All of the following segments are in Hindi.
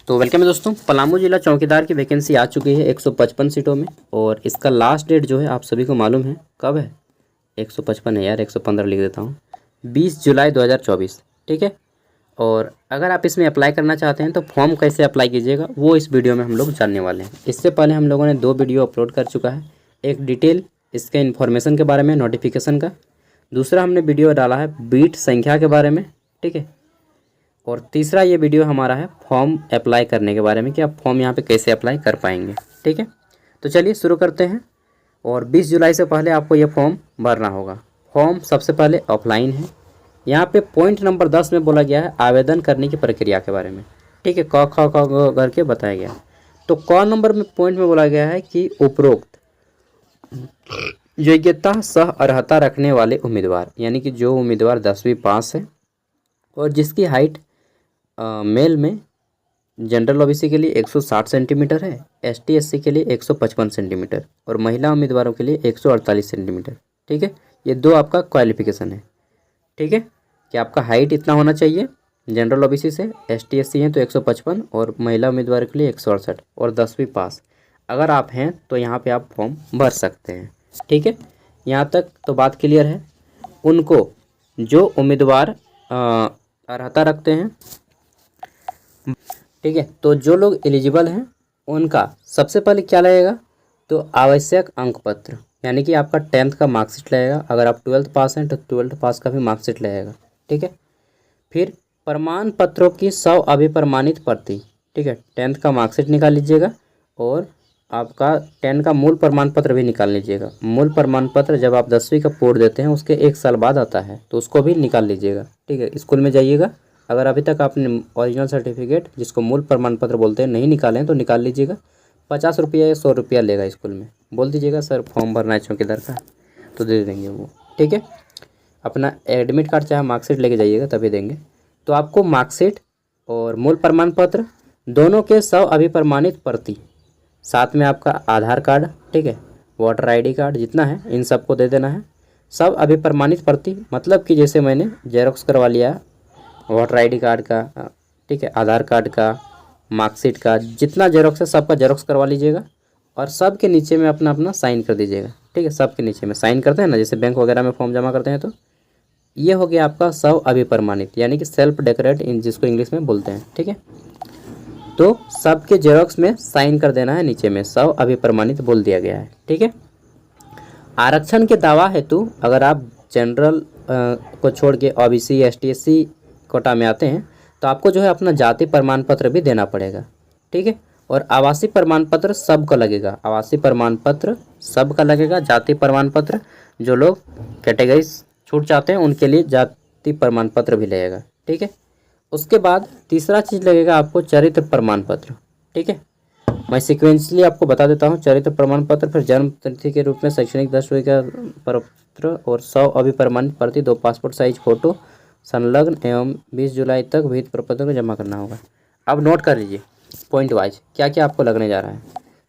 तो वेलकम है दोस्तों। पलामू जिला चौकीदार की वैकेंसी आ चुकी है 155 सीटों में और इसका लास्ट डेट जो है आप सभी को मालूम है कब है। 155 है यार, 115 लिख देता हूँ। 20 जुलाई 2024, ठीक है। और अगर आप इसमें अप्लाई करना चाहते हैं तो फॉर्म कैसे अप्लाई कीजिएगा वो इस वीडियो में हम लोग जानने वाले हैं। इससे पहले हम लोगों ने 2 वीडियो अपलोड कर चुका है। एक डिटेल इसके इन्फॉर्मेशन के बारे में, नोटिफिकेशन का। दूसरा हमने वीडियो डाला है बीट संख्या के बारे में, ठीक है। और तीसरा ये वीडियो हमारा है फॉर्म अप्लाई करने के बारे में कि आप फॉर्म यहाँ पे कैसे अप्लाई कर पाएंगे, ठीक है। तो चलिए शुरू करते हैं। और 20 जुलाई से पहले आपको ये फॉर्म भरना होगा। फॉर्म सबसे पहले ऑफलाइन है। यहाँ पे पॉइंट नंबर 10 में बोला गया है आवेदन करने की प्रक्रिया के बारे में, ठीक है। क ख ग करके बताया गया। तो क नंबर में पॉइंट में बोला गया है कि उपरोक्त योग्यता सह अर्हता रखने वाले उम्मीदवार, यानी कि जो उम्मीदवार 10वीं पास है और जिसकी हाइट मेल में जनरल ओबीसी के लिए 160 सेंटीमीटर है, एसटी एससी के लिए 155 सेंटीमीटर और महिला उम्मीदवारों के लिए 148 सेंटीमीटर, ठीक है। ये 2 आपका क्वालिफिकेशन है, ठीक है, कि आपका हाइट इतना होना चाहिए जनरल ओबीसी से। एसटी एससी हैं तो 155 और महिला उम्मीदवार के लिए 168 और 10वीं पास अगर आप हैं तो यहाँ पे आप फॉर्म भर सकते हैं, ठीक है। यहाँ तक तो बात क्लियर है। उनको जो उम्मीदवार अर्हता रखते हैं, ठीक है, तो जो लोग एलिजिबल हैं उनका सबसे पहले क्या लगेगा, तो आवश्यक अंक पत्र, यानी कि आपका 10th का मार्कशीट लगेगा। अगर आप 12th पास हैं तो 12th पास का भी मार्कशीट लगेगा, ठीक है। फिर प्रमाण पत्रों की 100 अभिप्रमाणित प्रति, ठीक है। 10th का मार्कशीट निकाल लीजिएगा और आपका 10 का मूल प्रमाण पत्र भी निकाल लीजिएगा। मूल प्रमाण पत्र जब आप 10वीं का बोर्ड देते हैं उसके 1 साल बाद आता है, तो उसको भी निकाल लीजिएगा, ठीक है। स्कूल में जाइएगा, अगर अभी तक आपने ओरिजिनल सर्टिफिकेट, जिसको मूल प्रमाण पत्र बोलते हैं, नहीं निकाले हैं तो निकाल लीजिएगा। 50 रुपया या 100 रुपया लेगा स्कूल में। बोल दीजिएगा सर फॉर्म भरना है चौकीदार का, तो दे देंगे वो, ठीक है। अपना एडमिट कार्ड चाहे मार्कशीट लेके जाइएगा तभी देंगे। तो आपको मार्कशीट और मूल प्रमाण पत्र दोनों के 100 अभिप्रमाणित प्रति, साथ में आपका आधार कार्ड, ठीक है, वोटर आईडी कार्ड जितना है इन सबको दे देना है। सब अभिप्रमाणित प्रति मतलब कि जैसे मैंने जेरोक्स करवा लिया वोटर आईडी कार्ड का, ठीक है, आधार कार्ड का, मार्कशीट का, जितना जेरोक्स है सबका जेरोक्स करवा लीजिएगा और सब के नीचे में अपना अपना साइन कर दीजिएगा, ठीक है। सब के नीचे में साइन करते हैं ना, जैसे बैंक वगैरह में फॉर्म जमा करते हैं। तो ये हो गया आपका 100 अभिप्रमाणित, यानी कि सेल्फ डेकोरेट जिसको इंग्लिश में बोलते हैं, ठीक है। तो सबके जेरोक्स में साइन कर देना है, नीचे में 100 अभिप्रमाणित बोल दिया गया है, ठीक है। आरक्षण के दावा हेतु अगर आप जनरल को छोड़ के ओबीसी एसटी एससी कोटा में आते हैं तो आपको जो है अपना जाति प्रमाण पत्र भी देना पड़ेगा, ठीक है। और आवासीय प्रमाण पत्र सबका लगेगा, आवासीय प्रमाण पत्र सबका लगेगा। जाति प्रमाण पत्र जो लोग कैटेगरी छूट जाते हैं उनके लिए जाति प्रमाण पत्र भी लगेगा, ठीक है। उसके बाद तीसरा चीज़ लगेगा आपको चरित्र प्रमाण पत्र, ठीक है। मैं सिक्वेंसली आपको बता देता हूँ। चरित्र प्रमाण पत्र, फिर जन्म तिथि के रूप में शैक्षणिक दस्तावेज का पत्र और 100 अभिप्रमाणित प्रति, 2 पासपोर्ट साइज फोटो संलग्न एवं 20 जुलाई तक विहित प्रपत्र को जमा करना होगा। अब नोट कर लीजिए पॉइंट वाइज क्या क्या आपको लगने जा रहा है।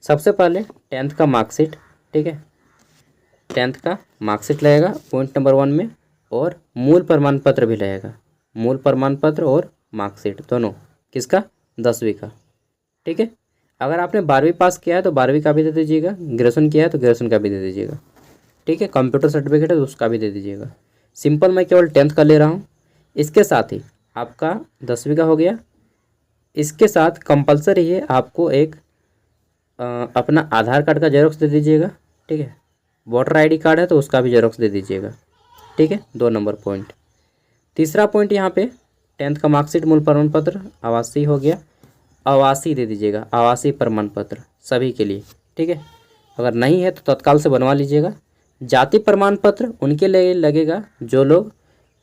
सबसे पहले 10th का मार्कशीट, ठीक है, 10th का मार्कशीट लगेगा पॉइंट नंबर 1 में, और मूल प्रमाण पत्र भी लगेगा। मूल प्रमाण पत्र और मार्कशीट दोनों किसका, 10वीं का, ठीक है। अगर आपने 12वीं पास किया है तो 12वीं का भी दे दीजिएगा, ग्रेजुएशन किया है तो ग्रेजुएशन का भी दे दीजिएगा, ठीक है। कंप्यूटर सर्टिफिकेट है तो उसका भी दे दीजिएगा। सिंपल मैं केवल 10th का ले रहा हूँ। इसके साथ ही आपका 10वीं का हो गया। इसके साथ कंपलसरी है आपको एक अपना आधार कार्ड का जेरोक्स दे दीजिएगा, ठीक है। वोटर आईडी कार्ड है तो उसका भी जेरोक्स दे दीजिएगा, ठीक है। 2 नंबर पॉइंट। तीसरा पॉइंट यहाँ पे 10th का मार्कशीट, मूल प्रमाण पत्र, आवासीय हो गया, आवासीय दे दीजिएगा, आवासीय प्रमाण पत्र सभी के लिए, ठीक है। अगर नहीं है तो तत्काल से बनवा लीजिएगा। जाति प्रमाण पत्र उनके लिए लगेगा जो लोग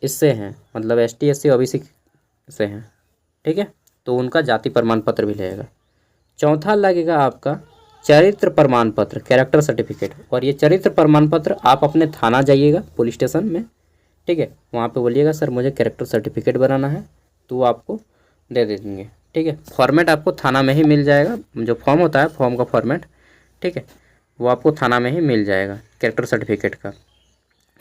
इससे हैं, मतलब एसटी एससी ओबीसी से हैं, ठीक है, तो उनका जाति प्रमाण पत्र भी लगेगा। चौथा लगेगा आपका चरित्र प्रमाण पत्र, कैरेक्टर सर्टिफिकेट। और ये चरित्र प्रमाण पत्र आप अपने थाना जाइएगा, पुलिस स्टेशन में, ठीक है, वहाँ पे बोलिएगा सर मुझे कैरेक्टर सर्टिफिकेट बनाना है, तो वो आपको दे देंगे, ठीक है। फॉर्मेट आपको थाना में ही मिल जाएगा, जो फॉर्म होता है फॉर्म का फॉर्मेट, ठीक है, वो आपको थाना में ही मिल जाएगा कैरेक्टर सर्टिफिकेट का।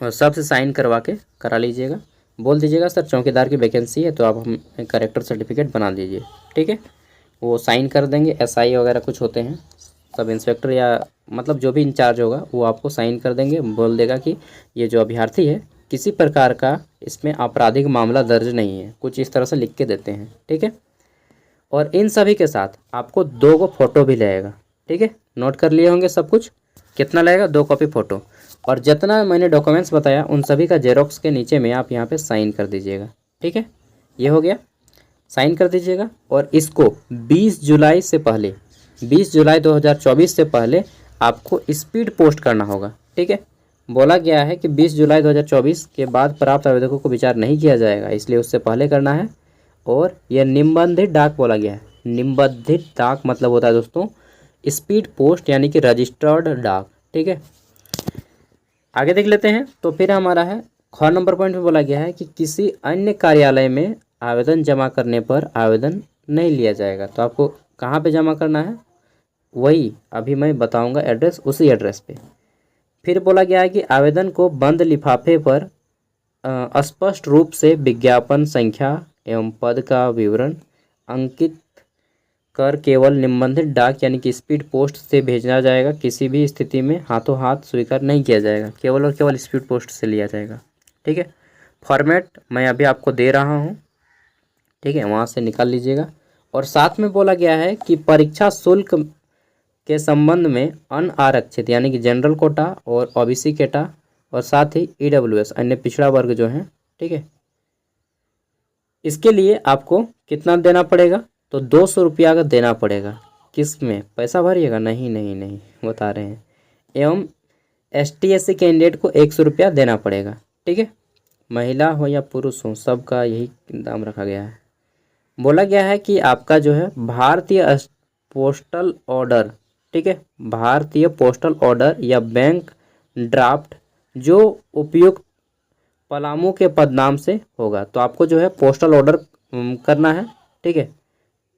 और सबसे साइन करवा के करा लीजिएगा। बोल दीजिएगा सर चौकीदार की वैकेंसी है तो आप हम कैरेक्टर सर्टिफिकेट बना दीजिए, ठीक है। वो साइन कर देंगे। SI वगैरह कुछ होते हैं, सब इंस्पेक्टर या मतलब जो भी इंचार्ज होगा वो आपको साइन कर देंगे, बोल देगा कि ये जो अभ्यर्थी है किसी प्रकार का इसमें आपराधिक मामला दर्ज नहीं है, कुछ इस तरह से लिख के देते हैं। ठीक है, और इन सभी के साथ आपको 2 गो फोटो भी लगेगा। ठीक है, नोट कर लिए होंगे सब कुछ। कितना लगेगा? 2 कॉपी फ़ोटो। और जितना मैंने डॉक्यूमेंट्स बताया उन सभी का जेरोक्स के नीचे में आप यहाँ पे साइन कर दीजिएगा। ठीक है, ये हो गया, साइन कर दीजिएगा। और इसको 20 जुलाई से पहले, 20 जुलाई 2024 से पहले आपको स्पीड पोस्ट करना होगा। ठीक है, बोला गया है कि 20 जुलाई 2024 के बाद प्राप्त आवेदकों को विचार नहीं किया जाएगा, इसलिए उससे पहले करना है। और यह निबंधित डाक बोला गया है। निबंधित डाक मतलब होता है दोस्तों स्पीड पोस्ट, यानी कि रजिस्टर्ड डाक। ठीक है, आगे देख लेते हैं। तो फिर हमारा है ख नंबर पॉइंट में बोला गया है कि किसी अन्य कार्यालय में आवेदन जमा करने पर आवेदन नहीं लिया जाएगा। तो आपको कहाँ पे जमा करना है, वही अभी मैं बताऊंगा एड्रेस, उसी एड्रेस पे। फिर बोला गया है कि आवेदन को बंद लिफाफे पर स्पष्ट रूप से विज्ञापन संख्या एवं पद का विवरण अंकित कर केवल निबंधित डाक यानी कि स्पीड पोस्ट से भेजना जाएगा। किसी भी स्थिति में हाथों हाथ स्वीकार नहीं किया जाएगा, केवल और केवल स्पीड पोस्ट से लिया जाएगा। ठीक है, फॉर्मेट मैं अभी आपको दे रहा हूँ। ठीक है, वहाँ से निकाल लीजिएगा। और साथ में बोला गया है कि परीक्षा शुल्क के संबंध में अनारक्षित यानी कि जनरल कोटा और OBC कोटा और साथ ही EWS अन्य पिछड़ा वर्ग जो है, ठीक है, इसके लिए आपको कितना देना पड़ेगा? तो 200 रुपया का देना पड़ेगा। किस में पैसा भरिएगा? नहीं नहीं नहीं, बता रहे हैं। एवं ST SC कैंडिडेट को 100 रुपया देना पड़ेगा। ठीक है, महिला हो या पुरुष हो सबका यही दाम रखा गया है। बोला गया है कि आपका जो है भारतीय पोस्टल ऑर्डर, ठीक है, भारतीय पोस्टल ऑर्डर या बैंक ड्राफ्ट जो उपयुक्त पलामू के पदनाम से होगा। तो आपको जो है पोस्टल ऑर्डर करना है। ठीक है,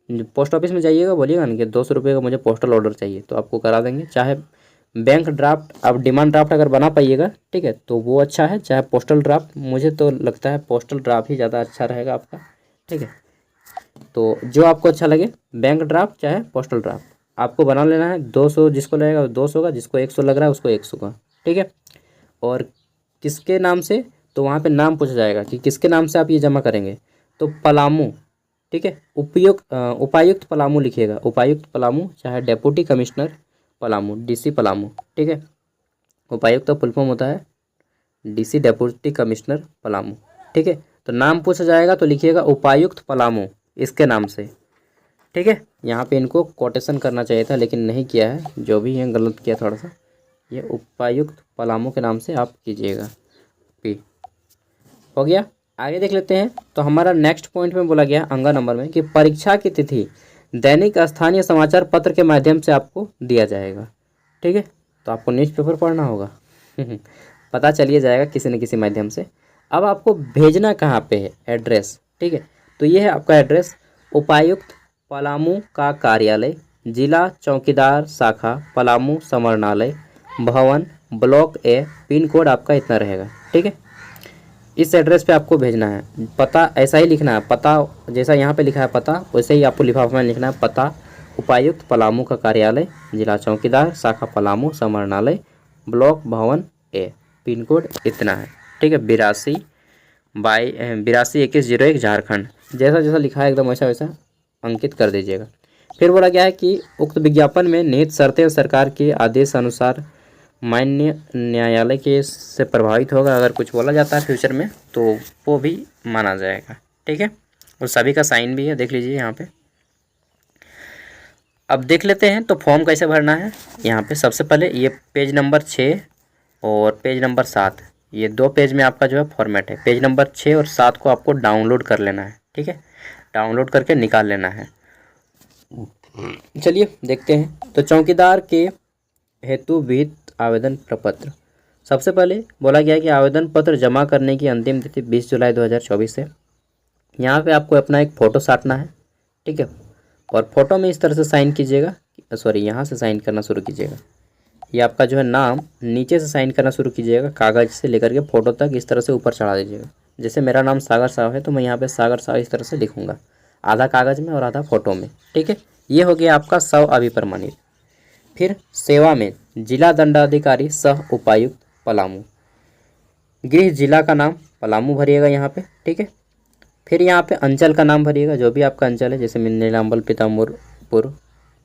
पोस्ट ऑफिस में जाइएगा, बोलिएगा ना कि 200 रुपये का मुझे पोस्टल ऑर्डर चाहिए, तो आपको करा देंगे। चाहे बैंक ड्राफ्ट, आप डिमांड ड्राफ्ट अगर बना पाइएगा, ठीक है, तो वो अच्छा है। चाहे पोस्टल ड्राफ्ट, मुझे तो लगता है पोस्टल ड्राफ्ट ही ज़्यादा अच्छा रहेगा आपका। ठीक है, तो जो आपको अच्छा लगे, बैंक ड्राफ्ट चाहे पोस्टल ड्राफ्ट, आपको बना लेना है। 200 जिसको लगेगा 200 का, जिसको 100 लग रहा है उसको 100 का। ठीक है, और किसके नाम से, तो वहाँ पे नाम पूछा जाएगा कि किसके नाम से आप ये जमा करेंगे। तो पलामू, ठीक है, उपायुक्त पलामू लिखिएगा, उपायुक्त पलामू, चाहे deputy commissioner Palamu, DC Palamu. ठीक है, उपायुक्त का फुल फॉर्म होता है DC डेप्यूटी कमिश्नर पलामू। ठीक है, तो नाम पूछा जाएगा तो लिखिएगा उपायुक्त पलामू इसके नाम से। ठीक है, यहाँ पे इनको कोटेशन करना चाहिए था लेकिन नहीं किया है, जो भी है गलत किया थोड़ा सा। ये उपायुक्त पलामू के नाम से आप कीजिएगा। P हो गया। आगे देख लेते हैं। तो हमारा नेक्स्ट पॉइंट में बोला गया अंगा नंबर में कि परीक्षा की तिथि दैनिक स्थानीय समाचार पत्र के माध्यम से आपको दिया जाएगा। ठीक है, तो आपको न्यूज़पेपर पढ़ना होगा पता चलिए जाएगा किसी न किसी माध्यम से। अब आपको भेजना कहाँ पे है, एड्रेस। ठीक है, तो ये है आपका एड्रेस, उपायुक्त पलामू का कार्यालय, जिला चौकीदार शाखा पलामू समरणालय भवन, ब्लॉक A, पिन कोड आपका इतना रहेगा। ठीक है, इस एड्रेस पे आपको भेजना है। पता ऐसा ही लिखना है, पता जैसा यहाँ पे लिखा है पता, वैसे ही आपको लिफाफे में लिखना है। पता उपायुक्त पलामू का कार्यालय, जिला चौकीदार शाखा पलामू समरणालय ब्लॉक भवन A, पिन कोड इतना है। ठीक है, 822101 झारखंड। जैसा जैसा लिखा है एकदम वैसा वैसा अंकित कर दीजिएगा। फिर बोला गया है कि उक्त विज्ञापन में निहित शर्तें सरकार के आदेश अनुसार मान्य न्यायालय के से प्रभावित होगा। अगर कुछ बोला जाता है फ्यूचर में तो वो भी माना जाएगा। ठीक है, और सभी का साइन भी है, देख लीजिए यहाँ पे। अब देख लेते हैं तो फॉर्म कैसे भरना है। यहाँ पे सबसे पहले ये पेज नंबर 6 और पेज नंबर 7, ये 2 पेज में आपका जो है फॉर्मेट है। पेज नंबर 6 और 7 को आपको डाउनलोड कर लेना है। ठीक है, डाउनलोड करके निकाल लेना है। चलिए देखते हैं। तो चौकीदार के हेतु विहित आवेदन प्रपत्र, सबसे पहले बोला गया है कि आवेदन पत्र जमा करने की अंतिम तिथि 20 जुलाई 2024 है। यहाँ पे आपको अपना एक फ़ोटो साटना है। ठीक है, और फोटो में इस तरह से साइन कीजिएगा, सॉरी यहाँ से साइन करना शुरू कीजिएगा। ये आपका जो है नाम नीचे से साइन करना शुरू कीजिएगा, कागज़ से लेकर के फ़ोटो तक इस तरह से ऊपर चढ़ा दीजिएगा। जैसे मेरा नाम सागर साहब है तो मैं यहाँ पे सागर साहब इस तरह से लिखूँगा, आधा कागज़ में और आधा फ़ोटो में। ठीक है, ये हो गया आपका 100 अभिप्रमाणित। फिर सेवा में जिला दंडाधिकारी सह उपायुक्त पलामू, गृह जिला का नाम पलामू भरिएगा यहाँ पे, ठीक है। फिर यहाँ पे अंचल का नाम भरिएगा, जो भी आपका अंचल है, जैसे नीलाम्बल, पीताम्बरपुर,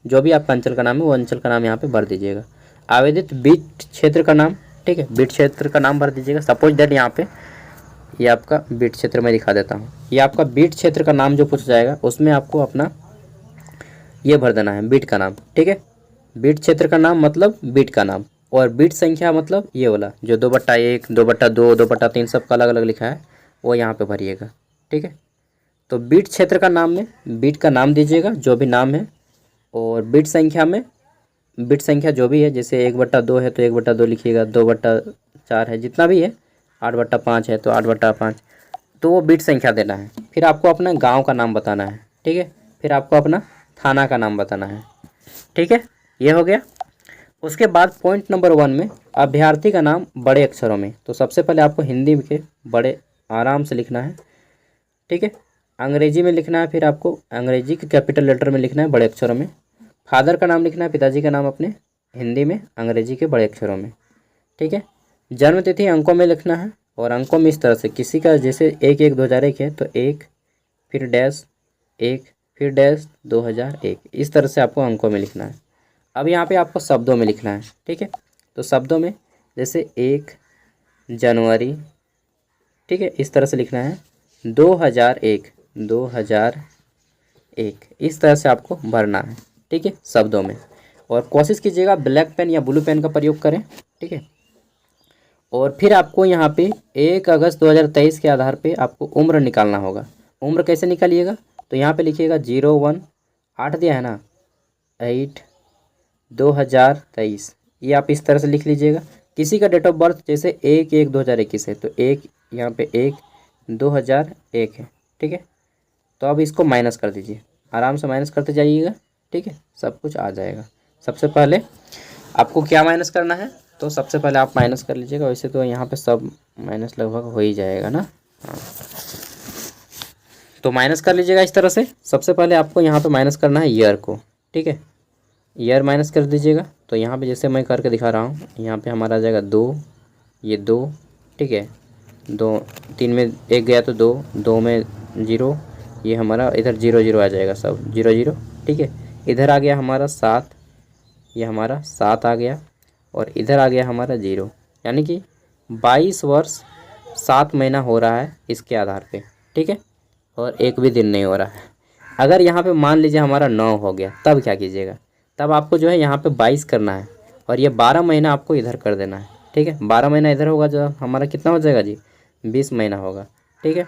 जो भी आपका अंचल का नाम है वो अंचल का नाम यहाँ पे भर दीजिएगा। आवेदित बीट क्षेत्र का नाम, ठीक है, बीट क्षेत्र का नाम भर दीजिएगा। सपोज दैट यहाँ पे ये आपका बीट क्षेत्र में दिखा देता हूँ, ये आपका बीट क्षेत्र का नाम जो पूछा जाएगा उसमें आपको अपना ये भर देना है, बीट का नाम, ठीक है। बीट क्षेत्र का नाम मतलब बीट का नाम, और बीट संख्या मतलब ये वाला जो 2/1, 2/2, 2/3 सबका अलग अलग लिखा है वो यहाँ पे भरिएगा, ठीक है। तो बीट क्षेत्र का नाम में बीट का नाम दीजिएगा जो भी नाम है, और बीट संख्या में बीट संख्या जो भी है, जैसे 1/2 है तो 1/2 लिखिएगा, 2/4 है, जितना भी है, 8/5 है तो 8/5, तो वो बीट संख्या देना है। फिर आपको अपना गांव का नाम बताना है, ठीक है। फिर आपको अपना थाना का नाम बताना है, ठीक है। ये हो गया। उसके बाद पॉइंट नंबर 1 में अभ्यर्थी का नाम बड़े अक्षरों में, तो सबसे पहले आपको हिंदी के बड़े आराम से लिखना है, ठीक है। अंग्रेजी में लिखना है, फिर आपको अंग्रेजी के कैपिटल लेटर में लिखना है बड़े अक्षरों में। फादर का नाम लिखना है, पिताजी का नाम अपने हिंदी में, अंग्रेजी के बड़े अक्षरों में, ठीक है। जन्म तिथि अंकों में लिखना है, और अंकों में इस तरह से, किसी का जैसे 1/1/2001 है तो 1 फिर डैश 1 फिर डैश 2001, इस तरह से आपको अंकों में लिखना है। अब यहाँ पे आपको शब्दों में लिखना है, ठीक है। तो शब्दों में जैसे 1 जनवरी, ठीक है, इस तरह से लिखना है। 2001 इस तरह से आपको भरना है, ठीक है, शब्दों में। और कोशिश कीजिएगा ब्लैक पेन या ब्लू पेन का प्रयोग करें, ठीक है। और फिर आपको यहाँ पे 1 अगस्त 2023 के आधार पे आपको उम्र निकालना होगा। उम्र कैसे निकालिएगा, तो यहाँ पे लिखिएगा 01 8 दिया है ना, 8 2023, ये आप इस तरह से लिख लीजिएगा। किसी का डेट ऑफ बर्थ जैसे 1/1/2021 है तो 1 यहाँ पे 1/2001 है, ठीक है। तो अब इसको माइनस कर दीजिए, आराम से माइनस करते जाइएगा, ठीक है, सब कुछ आ जाएगा। सबसे पहले आपको क्या माइनस करना है, तो सबसे पहले आप माइनस कर लीजिएगा। वैसे तो यहाँ पे सब माइनस लगभग हो ही जाएगा ना, हाँ। तो माइनस कर लीजिएगा इस तरह से। सबसे पहले आपको यहाँ पे माइनस करना है ईयर को, ठीक है, ईयर माइनस कर दीजिएगा। तो यहाँ पे जैसे मैं करके दिखा रहा हूँ, यहाँ पे हमारा आ जाएगा 2, ये 2, ठीक है, 2 3 में 1 गया तो 2, 2 में 0, ये हमारा इधर 0 0 आ जाएगा, सब 0 0, ठीक है। इधर आ गया हमारा 7, ये हमारा 7 आ गया, और इधर आ गया हमारा 0, यानी कि 22 वर्ष 7 महीना हो रहा है इसके आधार पे, ठीक है, और एक भी दिन नहीं हो रहा है। अगर यहाँ पे मान लीजिए हमारा 9 हो गया, तब क्या कीजिएगा, तब आपको जो है यहाँ पे 22 करना है, और ये 12 महीना आपको इधर कर देना है, ठीक है। 12 महीना इधर होगा, जो हमारा कितना हो जाएगा जी, 20 महीना होगा, ठीक है।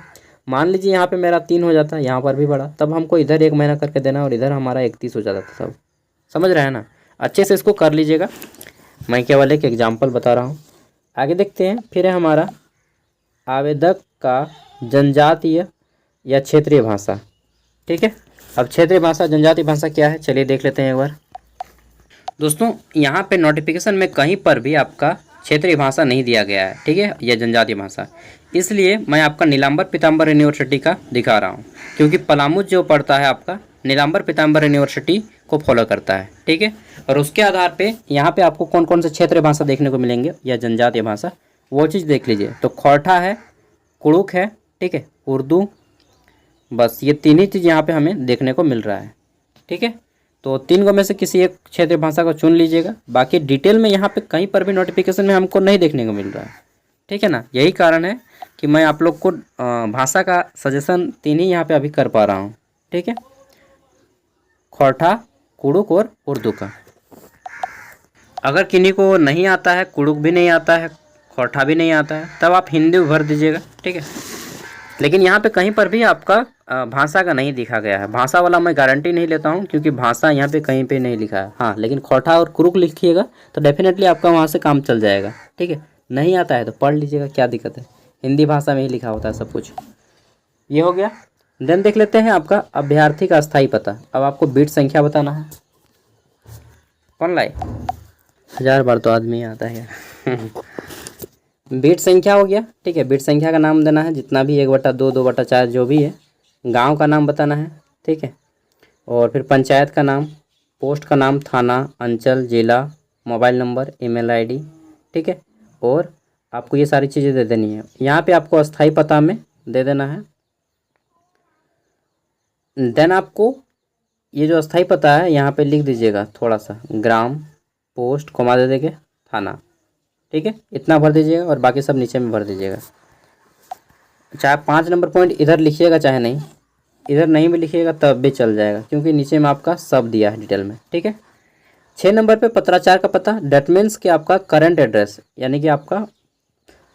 मान लीजिए यहाँ पे मेरा 3 हो जाता है, यहाँ पर भी बढ़ा, तब हमको इधर 1 महीना करके देना, और इधर हमारा 31 हो जाता था। सब समझ रहे हैं ना, अच्छे से इसको कर लीजिएगा। मैं केवल एक एग्जाम्पल बता रहा हूँ। आगे देखते हैं। फिर है हमारा आवेदक का जनजातीय या क्षेत्रीय भाषा, ठीक है। अब क्षेत्रीय भाषा जनजातीय भाषा क्या है, चलिए देख लेते हैं एक बार। दोस्तों यहाँ पे नोटिफिकेशन में कहीं पर भी आपका क्षेत्रीय भाषा नहीं दिया गया है, ठीक है, या जनजातीय भाषा, इसलिए मैं आपका नीलाम्बर पीताम्बर यूनिवर्सिटी का दिखा रहा हूँ, क्योंकि पलामू जो पढ़ता है आपका नीलाम्बर पीताम्बर यूनिवर्सिटी को फॉलो करता है, ठीक है। और उसके आधार पे यहाँ पे आपको कौन कौन से क्षेत्रीय भाषा देखने को मिलेंगे या जनजातीय भाषा, वो चीज़ देख लीजिए। तो खोरठा है, कुड़ुक है, ठीक है, उर्दू, बस ये 3 ही चीज़ यहाँ पे हमें देखने को मिल रहा है, ठीक है। तो 3 गो में से किसी एक क्षेत्रीय भाषा को चुन लीजिएगा। बाकी डिटेल में यहाँ पे कहीं पर भी नोटिफिकेशन में हमको नहीं देखने को मिल रहा है, ठीक है ना। यही कारण है कि मैं आप लोग को भाषा का सजेशन 3 ही यहाँ पे अभी कर पा रहा हूँ, ठीक है, खोरठा, कुड़ुक और उर्दू का। अगर किन्हीं को नहीं आता है, कुड़ुक भी नहीं आता है, खोरठा भी नहीं आता है, तब आप हिंदी भर दीजिएगा, ठीक है। लेकिन यहाँ पे कहीं पर भी आपका भाषा का नहीं दिखा गया है। भाषा वाला मैं गारंटी नहीं लेता हूँ, क्योंकि भाषा यहाँ पे कहीं पे नहीं लिखा है। हाँ, लेकिन खोरठा और कुरुक लिखिएगा तो डेफिनेटली आपका वहाँ से काम चल जाएगा, ठीक है। नहीं आता है तो पढ़ लीजिएगा, क्या दिक्कत है, हिंदी भाषा में ही लिखा होता है सब कुछ। ये हो गया। देन देख लेते हैं आपका अभ्यर्थी का अस्थायी पता। अब आपको बीट संख्या बताना है। कौन लाए, 1000 बार तो आदमी आता है बीट संख्या हो गया, ठीक है। बीट संख्या का नाम देना है, जितना भी 1/2, 2/4 जो भी है। गांव का नाम बताना है, ठीक है। और फिर पंचायत का नाम, पोस्ट का नाम, थाना, अंचल, जिला, मोबाइल नंबर, ईमेल आईडी, ठीक है। और आपको ये सारी चीज़ें दे देनी है। यहाँ पे आपको अस्थाई पता में दे देना है। देन आपको ये जो अस्थाई पता है यहाँ पे लिख दीजिएगा थोड़ा सा, ग्राम, पोस्ट, कोमा दे देंगे, थाना, ठीक है। इतना भर दीजिएगा और बाकी सब नीचे में भर दीजिएगा। चाहे 5 नंबर पॉइंट इधर लिखिएगा चाहे नहीं, इधर नहीं भी लिखिएगा तब भी चल जाएगा, क्योंकि नीचे में आपका सब दिया है डिटेल में, ठीक है। 6 नंबर पे पत्राचार का पता, डेट मीन्स कि आपका करंट एड्रेस, यानी कि आपका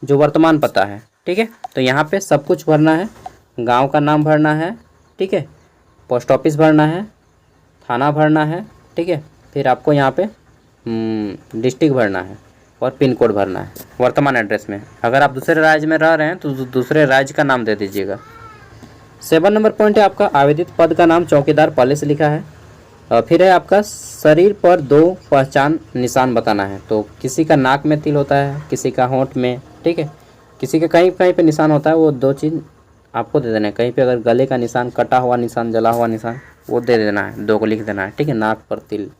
जो वर्तमान पता है, ठीक है। तो यहाँ पे सब कुछ भरना है। गांव का नाम भरना है, ठीक है। पोस्ट ऑफिस भरना है, थाना भरना है, ठीक है। फिर आपको यहाँ पे डिस्ट्रिक्ट भरना है और पिन कोड भरना है वर्तमान एड्रेस में। अगर आप दूसरे राज्य में रह रहे हैं तो दूसरे राज्य का नाम दे दीजिएगा। 7 नंबर पॉइंट है आपका आवेदित पद का नाम, चौकीदार पहले से लिखा है। फिर है आपका शरीर पर 2 पहचान निशान बताना है। तो किसी का नाक में तिल होता है, किसी का होंठ में, ठीक है। किसी के कहीं कहीं पे निशान होता है, वो 2 चीज़ आपको दे देना है। कहीं पे अगर गले का निशान, कटा हुआ निशान, जला हुआ निशान, वो दे देना है, 2 को लिख देना है, ठीक है। नाक पर तिल,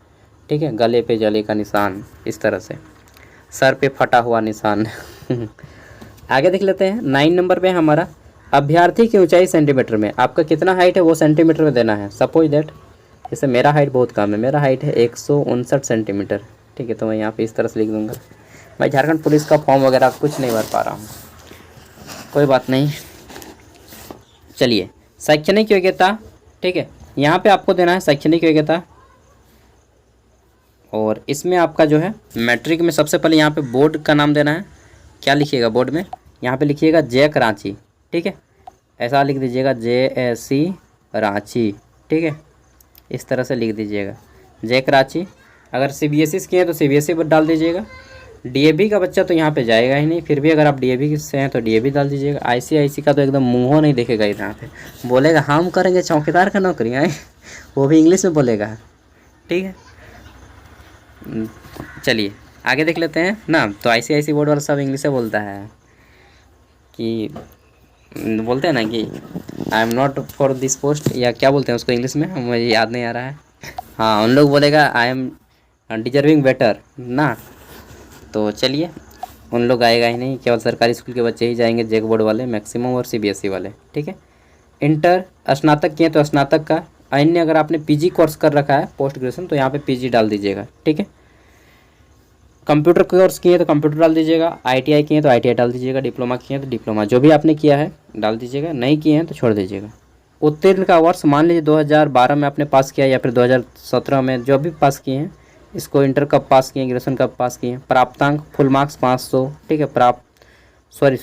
ठीक है, गले पे जले का निशान, इस तरह से। सर पे फटा हुआ निशान आगे देख लेते हैं। 9 नंबर पे हमारा अभ्यर्थी की ऊंचाई सेंटीमीटर में, आपका कितना हाइट है वो सेंटीमीटर में देना है। सपोज दैट जैसे मेरा हाइट बहुत कम है, मेरा हाइट है 159 सेंटीमीटर, ठीक है। तो मैं यहाँ पे इस तरह से लिख दूँगा। मैं झारखंड पुलिस का फॉर्म वगैरह कुछ नहीं भर पा रहा हूँ, कोई बात नहीं। चलिए, शैक्षणिक योग्यता, ठीक है। यहाँ पे आपको देना है शैक्षणिक योग्यता, और इसमें आपका जो है मैट्रिक में सबसे पहले यहाँ पे बोर्ड का नाम देना है। क्या लिखिएगा बोर्ड में, यहाँ पे लिखिएगा जैक रांची, ठीक है। ऐसा लिख दीजिएगा JSC रांची, ठीक है। इस तरह से लिख दीजिएगा जैक रांची। अगर CBSE से किए हैं तो CBSE पर डाल दीजिएगा। DAV का बच्चा तो यहाँ पे जाएगा ही नहीं, फिर भी अगर आप DAV से हैं तो DAV डाल दीजिएगा। ICIC का तो एकदम मुँहों नहीं देखेगा यहाँ पे, बोलेगा हम करेंगे चौकीदार का नौकरी आए वो भी इंग्लिश में बोलेगा, ठीक है। चलिए आगे देख लेते हैं ना। तो ICIC बोर्ड वाला सब इंग्लिश में बोलता है, कि बोलते हैं ना कि I am not for this post, या क्या बोलते हैं उसको इंग्लिश में, मुझे याद नहीं आ रहा है। हाँ, उन लोग बोलेगा आई एम डिजर्विंग बेटर ना। तो चलिए, उन लोग आएगा ही नहीं, केवल सरकारी स्कूल के बच्चे ही जाएंगे, जैक बोर्ड वाले मैक्सिमम, और CBSE वाले, ठीक है। इंटर स्नातक किए तो स्नातक का, अन्य अगर आपने PG कोर्स कर रखा है पोस्ट ग्रेजुएशन तो यहाँ पे PG डाल दीजिएगा, ठीक है। कंप्यूटर कोर्स किए तो कंप्यूटर डाल दीजिएगा, ITI किए तो ITI डाल दीजिएगा, डिप्लोमा किए तो डिप्लोमा, जो भी आपने किया है डाल दीजिएगा, नहीं किए हैं तो छोड़ दीजिएगा। उत्तीर्ण का वर्ष मान लीजिए 2012 में आपने पास किया, या फिर 2017 में, जो भी पास किए हैं। इसको इंटर कब पास किए, ग्रेजुएशन कब पास किए हैं। प्राप्तांक फुल मार्क्स 500, ठीक है। सॉरी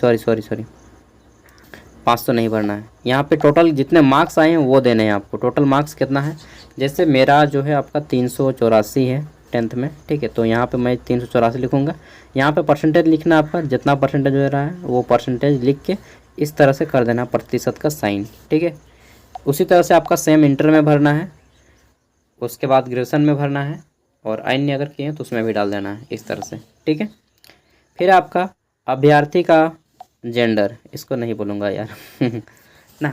500 नहीं भरना है। यहाँ पे टोटल जितने मार्क्स आए हैं वो देने हैं आपको। टोटल मार्क्स कितना है, जैसे मेरा जो है आपका 384 है 10th में, ठीक है। तो यहाँ पे मैं 384 लिखूँगा। यहाँ पे परसेंटेज लिखना आपका, जितना परसेंटेज हो रहा है वो परसेंटेज लिख के इस तरह से कर देना, प्रतिशत का साइन, ठीक है। उसी तरह से आपका सेम इंटर में भरना है, उसके बाद ग्रेजुएशन में भरना है, और अन्य अगर किए तो उसमें भी डाल देना है, इस तरह से, ठीक है। फिर आपका अभ्यर्थी का जेंडर, इसको नहीं बोलूँगा यार ना।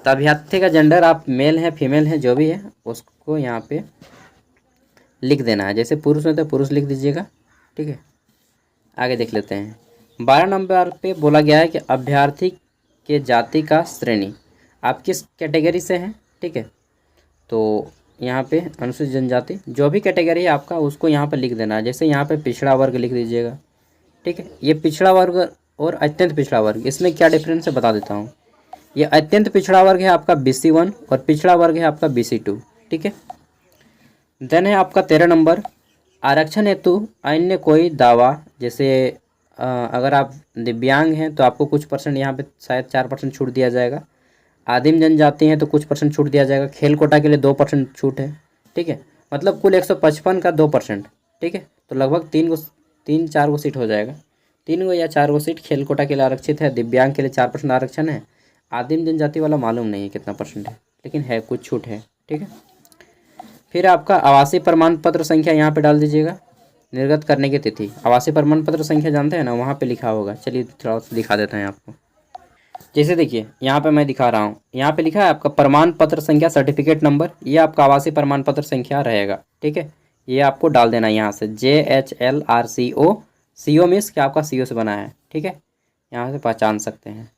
तो अभ्यर्थी का जेंडर, आप मेल है फीमेल है जो भी है उसको यहाँ पे लिख देना है। जैसे पुरुष है तो पुरुष लिख दीजिएगा, ठीक है। आगे देख लेते हैं। 12 नंबर पे बोला गया है कि अभ्यर्थी के जाति का श्रेणी, आप किस कैटेगरी से हैं, ठीक है। तो यहाँ पे अनुसूचित जनजाति, जो भी कैटेगरी है आपका उसको यहाँ पे लिख देना है। जैसे यहाँ पे पिछड़ा वर्ग लिख दीजिएगा, ठीक है। ये पिछड़ा वर्ग और अत्यंत पिछड़ा वर्ग, इसमें क्या डिफरेंस है बता देता हूँ। ये अत्यंत पिछड़ा वर्ग है आपका BC1, और पिछड़ा वर्ग है आपका BC2, ठीक है। देन है आपका 13 नंबर, आरक्षण हेतु अन्य कोई दावा, जैसे अगर आप दिव्यांग हैं तो आपको कुछ परसेंट यहाँ पे शायद 4% छूट दिया जाएगा। आदिम जनजाति हैं तो कुछ परसेंट छूट दिया जाएगा। खेल कोटा के लिए 2% छूट है, ठीक है। मतलब कुल 155 का 2%, ठीक है। तो लगभग 3-4 गो सीट हो जाएगा। 3 गो या 4 गो सीट खेल कोटा के लिए आरक्षित है। दिव्यांग के लिए 4% आरक्षण है। आदिम जनजाति वाला मालूम नहीं है कितना परसेंट है, लेकिन है, कुछ छूट है, ठीक है। फिर आपका आवासीय प्रमाण पत्र संख्या यहाँ पे डाल दीजिएगा। निर्गत करने की तिथि, आवासीय प्रमाण पत्र संख्या जानते हैं ना, वहाँ पे लिखा होगा। चलिए थोड़ा सा दिखा देते हैं आपको। जैसे देखिए यहाँ पे मैं दिखा रहा हूँ, यहाँ पे लिखा है आपका प्रमाण पत्र संख्या सर्टिफिकेट नंबर, ये आपका आवासीय प्रमाण पत्र संख्या रहेगा। ठीक है, ये आपको डाल देना है यहाँ से JHLRCO। CO मीन्स कि आपका CO से बना है। ठीक है, यहाँ से पहचान सकते हैं,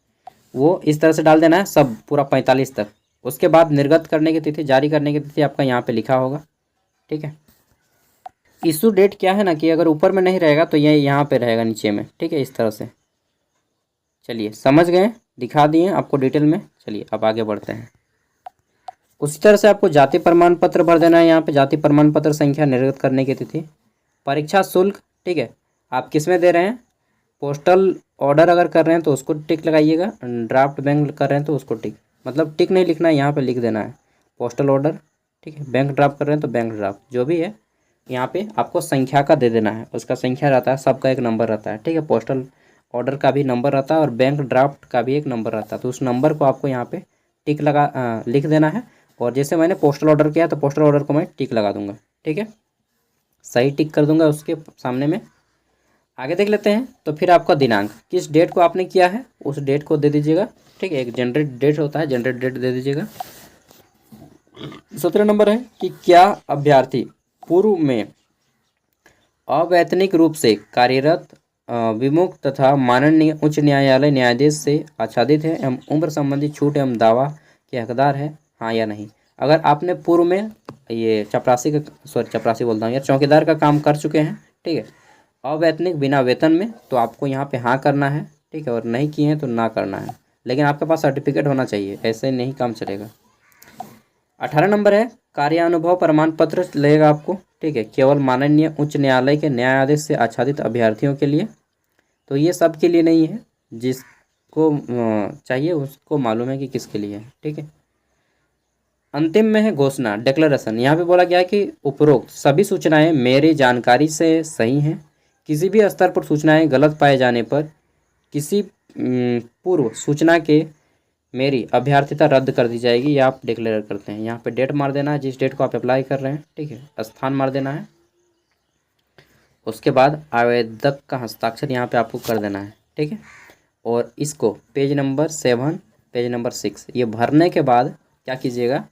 वो इस तरह से डाल देना है सब पूरा 45 तक। उसके बाद निर्गत करने की तिथि, जारी करने की तिथि आपका यहाँ पे लिखा होगा। ठीक है, इशू डेट क्या है ना कि अगर ऊपर में नहीं रहेगा तो ये यहाँ पे रहेगा नीचे में। ठीक है, इस तरह से। चलिए समझ गए, दिखा दिए आपको डिटेल में। चलिए अब आगे बढ़ते हैं। उसी तरह से आपको जाति प्रमाण पत्र भर देना है। यहाँ पे जाति प्रमाण पत्र संख्या, निर्गत करने की तिथि, परीक्षा शुल्क। ठीक है, आप किस में दे रहे हैं, पोस्टल ऑर्डर अगर कर रहे हैं तो उसको टिक लगाइएगा, ड्राफ्ट बैंक कर रहे हैं तो उसको टिक, मतलब टिक नहीं लिखना है, यहाँ पे लिख देना है पोस्टल ऑर्डर। ठीक है, बैंक ड्राफ्ट कर रहे हैं तो बैंक ड्राफ्ट, जो भी है यहाँ पे आपको संख्या का दे देना है। उसका संख्या रहता है, सबका एक नंबर रहता है। ठीक है, पोस्टल ऑर्डर का भी नंबर रहता है और बैंक ड्राफ्ट का भी एक नंबर रहता है। तो उस नंबर को आपको यहाँ पे टिक लिख देना है। और जैसे मैंने पोस्टल ऑर्डर किया तो पोस्टल ऑर्डर को मैं टिक लगा दूंगा। ठीक है, सही टिक कर दूंगा उसके सामने में। आगे देख लेते हैं। तो फिर आपका दिनांक, किस डेट को आपने किया है उस डेट को दे दीजिएगा। ठीक है, एक जनरेट डेट होता है, जनरेट डेट दे दीजिएगा। 17 नंबर है कि क्या अभ्यर्थी पूर्व में अवैतनिक रूप से कार्यरत विमुक्त तथा माननीय उच्च न्यायालय न्यायाधीश से आच्छादित है एवं उम्र संबंधी छूट एवं दावा के हकदार है, हाँ या नहीं। अगर आपने पूर्व में ये चपरासी का, सॉरी चपरासी बोलता हूँ यार, चौकीदार का काम कर चुके हैं, ठीक है, अवैतनिक बिना वेतन में, तो आपको यहाँ पे हाँ करना है। ठीक है, और नहीं किए हैं तो ना करना है, लेकिन आपके पास सर्टिफिकेट होना चाहिए, ऐसे नहीं काम चलेगा। 18 नंबर है कार्यानुभव प्रमाण पत्र लगेगा आपको। ठीक है, केवल माननीय उच्च न्यायालय के न्यायाधीश से आच्छादित अभ्यर्थियों के लिए, तो ये सब के लिए नहीं है, जिसको चाहिए उसको मालूम है कि किसके लिए है। ठीक है, अंतिम में है घोषणा, डिक्लेरेशन। यहाँ पे बोला गया है कि उपरोक्त सभी सूचनाएं मेरी जानकारी से सही हैं। किसी भी स्तर पर सूचनाएं गलत पाए जाने पर किसी पूर्व सूचना के मेरी अभ्यर्थिता रद्द कर दी जाएगी, या आप डिक्लेयर करते हैं। यहाँ पे डेट मार देना है जिस डेट को आप अप्लाई कर रहे हैं। ठीक है, स्थान मार देना है, उसके बाद आवेदक का हस्ताक्षर यहाँ पे आपको कर देना है। ठीक है, और इसको पेज नंबर 7, पेज नंबर 6 ये भरने के बाद क्या कीजिएगा,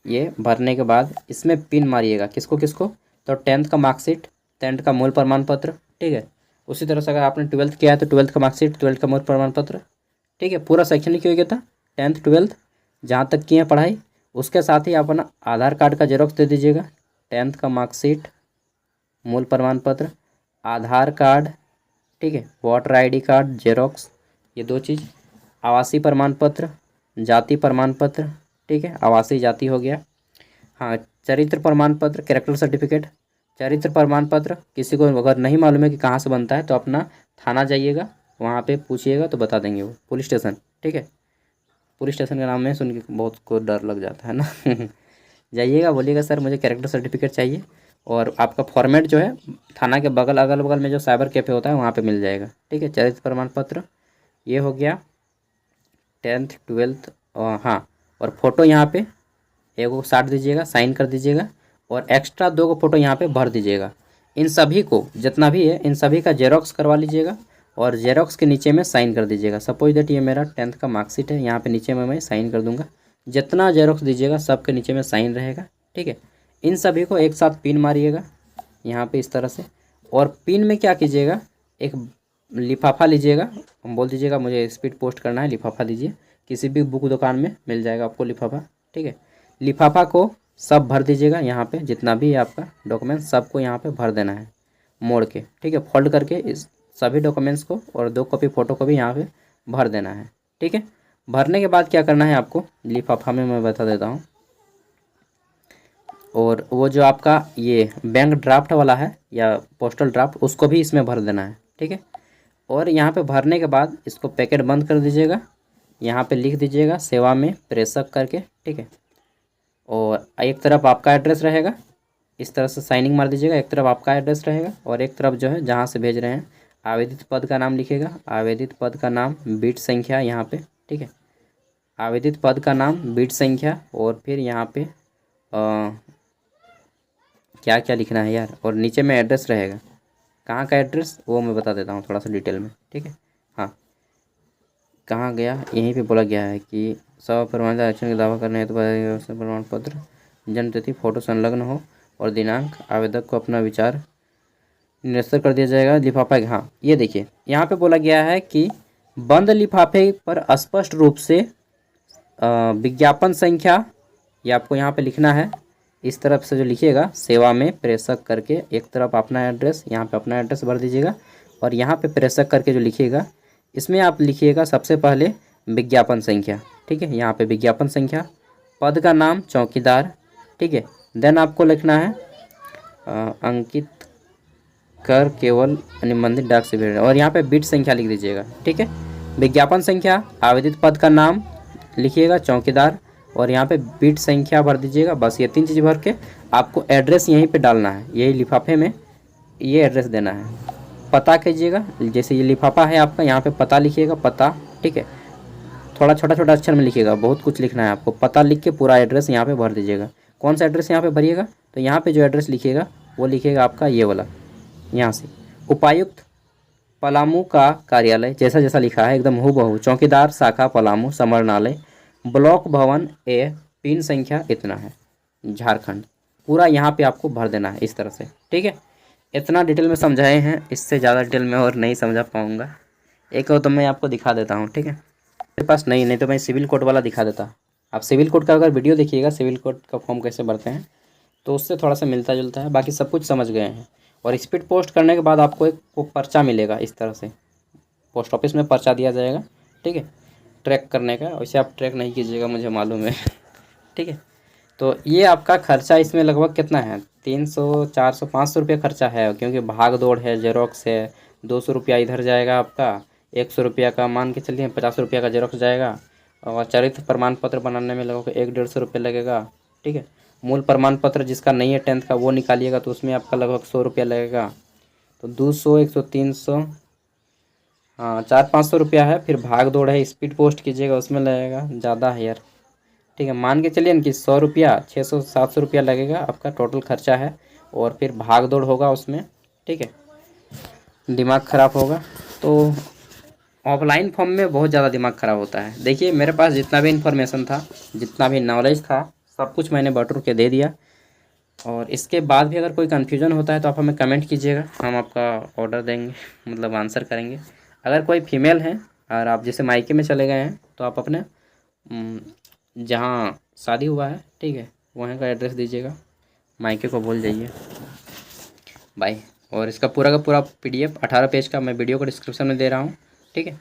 ये भरने के बाद इसमें पिन मारिएगा। किसको किसको, तो 10th का मार्कशीट, 10th का मूल प्रमाण पत्र। ठीक है, उसी तरह से अगर आपने 12th किया है तो 12th का मार्कशीट, 12th का मूल प्रमाण पत्र। ठीक है, पूरा शैक्षणिक योग्यता 10th 12th जहाँ तक किए हैं पढ़ाई, उसके साथ ही अपना आधार कार्ड का जेरॉक्स दे दीजिएगा, 10th का मार्कशीट, मूल प्रमाण पत्र, आधार कार्ड। ठीक है, वोटर ID कार्ड जेरॉक्स, ये 2 चीज़, आवासीय प्रमाण पत्र, जाति प्रमाण पत्र। ठीक है, आवासीय जाति हो गया। हाँ, चरित्र प्रमाण पत्र, कैरेक्टर सर्टिफिकेट, चरित्र प्रमाण पत्र। किसी को अगर नहीं मालूम है कि कहाँ से बनता है तो अपना थाना जाइएगा, वहाँ पे पूछिएगा तो बता देंगे वो, पुलिस स्टेशन। ठीक है, पुलिस स्टेशन का नाम में सुन के बहुत को डर लग जाता है ना जाइएगा, बोलिएगा सर मुझे कैरेक्टर सर्टिफिकेट चाहिए, और आपका फॉर्मेट जो है थाना के बगल अगल बगल में जो साइबर कैफ़े होता है वहाँ पे मिल जाएगा। ठीक है, चरित्र प्रमाण पत्र ये हो गया, 10th 12th। हाँ, और फोटो यहाँ पे एक को साट दीजिएगा, साइन कर दीजिएगा, और एक्स्ट्रा 2 को फोटो यहाँ पे भर दीजिएगा। इन सभी को जितना भी है इन सभी का जेरॉक्स करवा लीजिएगा, और जेरॉक्स के नीचे में साइन कर दीजिएगा। सपोज दैट ये मेरा 10th का मार्कशीट है, यहाँ पे नीचे में मैं साइन कर दूंगा। जितना जेरॉक्स दीजिएगा सब के नीचे में साइन रहेगा। ठीक है, इन सभी को एक साथ पिन मारिएगा यहाँ पे इस तरह से, और पिन में क्या कीजिएगा, एक लिफाफा लीजिएगा, बोल दीजिएगा मुझे स्पीड पोस्ट करना है, लिफाफा दीजिए। किसी भी बुक दुकान में मिल जाएगा आपको लिफाफा। ठीक है, लिफाफा को सब भर दीजिएगा, यहाँ पे जितना भी है आपका डॉक्यूमेंट सबको यहाँ पे भर देना है मोड़ के। ठीक है, फोल्ड करके इस सभी डॉक्यूमेंट्स को, और 2 कॉपी फ़ोटो को भी यहाँ पे भर देना है। ठीक है, भरने के बाद क्या करना है आपको, लिफाफा में मैं बता देता हूँ। और वो जो आपका ये बैंक ड्राफ्ट वाला है या पोस्टल ड्राफ्ट, उसको भी इसमें भर देना है। ठीक है, और यहाँ पे भरने के बाद इसको पैकेट बंद कर दीजिएगा, यहाँ पे लिख दीजिएगा सेवा में प्रेषक करके। ठीक है, और एक तरफ आपका एड्रेस रहेगा, इस तरह से साइनिंग मार दीजिएगा, एक तरफ आपका एड्रेस रहेगा, और एक तरफ जो है जहाँ से भेज रहे हैं आवेदित पद का नाम लिखेगा, आवेदित पद का नाम, बीट संख्या यहाँ पे। ठीक है, आवेदित पद का नाम, बीट संख्या, और फिर यहाँ पे क्या क्या लिखना है यार, और नीचे में एड्रेस रहेगा, कहाँ का एड्रेस वो मैं बता देता हूँ थोड़ा सा डिटेल में। ठीक है, हाँ, कहाँ गया, यहीं पे बोला गया है कि प्रमाणित आरक्षण का दावा करने हेतु प्रमाण पत्र, जन्म तिथि, फोटो संलग्न हो और दिनांक, आवेदक को अपना विचार निरस्त कर दिया जाएगा। लिफाफा, हाँ ये देखिए यहाँ पे बोला गया है कि बंद लिफाफे पर स्पष्ट रूप से विज्ञापन संख्या, ये आपको यहाँ पे लिखना है। इस तरफ से जो लिखिएगा सेवा में प्रेषक करके, एक तरफ अपना एड्रेस, यहाँ पे अपना एड्रेस भर दीजिएगा और यहाँ पे प्रेषक करके जो लिखिएगा इसमें आप लिखिएगा सबसे पहले विज्ञापन संख्या, ठीक है। यहाँ पे विज्ञापन संख्या, पद का नाम चौकीदार, ठीक है। देन आपको लिखना है अंकित कर केवल निबंधित डाक से भेजना, और यहाँ पे बिट संख्या लिख दीजिएगा, ठीक है। विज्ञापन संख्या, आवेदित पद का नाम लिखिएगा चौकीदार, और यहाँ पे बिट संख्या भर दीजिएगा। बस ये 3 चीज़ भर के आपको एड्रेस यहीं पे डालना है, यही लिफाफे में ये एड्रेस देना है। पता कीजिएगा, जैसे ये लिफाफा है आपका, यहाँ पे पता लिखिएगा, पता, ठीक है। थोड़ा छोटा छोटा अक्षर में लिखिएगा, बहुत कुछ लिखना है आपको। पता लिख के पूरा एड्रेस यहाँ पे भर दीजिएगा। कौन सा एड्रेस यहाँ पे भरिएगा, तो यहाँ पे जो एड्रेस लिखिएगा वो लिखिएगा आपका ये वाला, यहाँ से उपायुक्त पलामू का कार्यालय, जैसा जैसा लिखा है एकदम हूबहू, चौकीदार शाखा पलामू समरणालय, ब्लॉक भवन ए, पिन संख्या इतना है, झारखंड। पूरा यहाँ पे आपको भर देना है इस तरह से, ठीक है। इतना डिटेल में समझाए हैं, इससे ज़्यादा डिटेल में और नहीं समझा पाऊँगा। एक और तो मैं आपको दिखा देता हूँ, ठीक है। मेरे पास नहीं तो मैं सिविल कोड वाला दिखा देता। आप सिविल कोड का अगर वीडियो देखिएगा, सिविल कोड का फॉर्म कैसे भरते हैं, तो उससे थोड़ा सा मिलता जुलता है, बाकी सब कुछ समझ गए हैं। और स्पीड पोस्ट करने के बाद आपको एक पर्चा मिलेगा, इस तरह से पोस्ट ऑफिस में पर्चा दिया जाएगा, ठीक है, ट्रैक करने का। वैसे आप ट्रैक नहीं कीजिएगा, मुझे मालूम है, ठीक है। तो ये आपका खर्चा इसमें लगभग कितना है, 300, 400, 500 रुपये खर्चा है, क्योंकि भाग दौड़ है, जेरोक्स है, 200 रुपया इधर जाएगा आपका, 100 रुपया का मान के चलिए, 50 रुपया का जेरोक्स जाएगा, और चरित्र प्रमाण पत्र बनाने में लगभग 100-150 रुपये लगेगा, ठीक है। मूल प्रमाण पत्र जिसका नहीं है 10th का वो निकालिएगा तो उसमें आपका लगभग 100 रुपया लगेगा। तो 200, 100, 300, हाँ 400-500 रुपया है। फिर भाग दौड़ है, स्पीड पोस्ट कीजिएगा उसमें लगेगा, ज़्यादा है यार, ठीक है। मान के चलिए ना कि 100 रुपया, 600-700 रुपया लगेगा आपका टोटल खर्चा है। और फिर भाग दौड़ होगा उसमें, ठीक है, दिमाग ख़राब होगा। तो ऑफलाइन फॉर्म में बहुत ज़्यादा दिमाग ख़राब होता है। देखिए मेरे पास जितना भी इन्फॉर्मेशन था, जितना भी नॉलेज था, सब कुछ मैंने बटूर के दे दिया। और इसके बाद भी अगर कोई कन्फ्यूज़न होता है तो आप हमें कमेंट कीजिएगा, हम आपका ऑर्डर देंगे, मतलब आंसर करेंगे। अगर कोई फीमेल है और आप जैसे मायके में चले गए हैं तो आप अपने जहाँ शादी हुआ है, ठीक है, वहाँ का एड्रेस दीजिएगा, मायके को भूल जाइए। बाय। और इसका पूरा का पूरा PDF 18 पेज का मैं वीडियो को डिस्क्रिप्शन में दे रहा हूँ, ठीक है।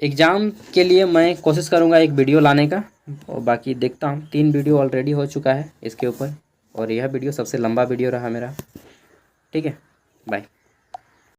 एग्ज़ाम के लिए मैं कोशिश करूँगा एक वीडियो लाने का, और बाकी देखता हूँ। 3 वीडियो ऑलरेडी हो चुका है इसके ऊपर, और यह वीडियो सबसे लंबा वीडियो रहा मेरा, ठीक है। बाय।